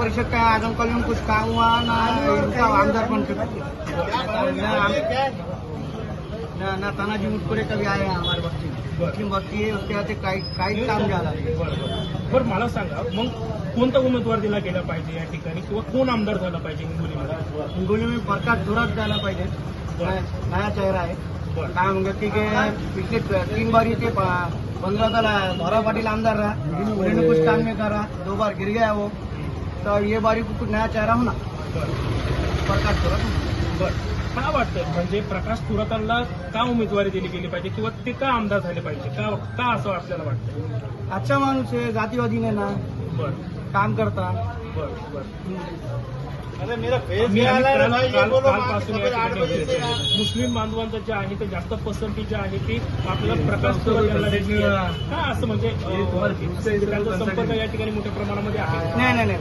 परिषद का आजम कल कुछ काम हुआ ना इनका आमदार पण ना तानाजी मुटकुरे कभी आए हैं हमारे बस्ती मुस्लिम बस्ती है उसके हाथे काही काम झालं. बरं मला सांगा मग कोणता उमेदवार दिला गेला पाहिजे या ठिकाणी किंवा कोण आमदार झाला पाहिजे हिंगोलीमध्ये? हिंगोली में प्रकाश थोरात जाना पाहिजे. नया चेहरा है. काय म्हणतात की पिछले 3 बार ते 15 साल धौरा पाटिल आमदार रहा, उन्होंने कुछ काम नहीं करा, 2 बार गिर गया वो, तो ये बारी को कुछ नया चेहरा होना प्रकाश थोरात. बरं काय वाटतं म्हणजे प्रकाश थोरातांना का उमेदवारी दिली गेली पाहिजे किंवा ते का आमदार झाले पाहिजे का असं आपल्याला वाटतं? अच्छा माणूस आहे, जातीवादी नाही ना, बरं काम करता. बरं बरं मुस्लिम बांधवांचं जे आहे ते जास्त पसंती जी आहे ती आपल्याला प्रकाश थोरात यांना द्यायची आहे. का असं म्हणजे त्यांचा संपर्क या ठिकाणी मोठ्या प्रमाणामध्ये आहे? नाही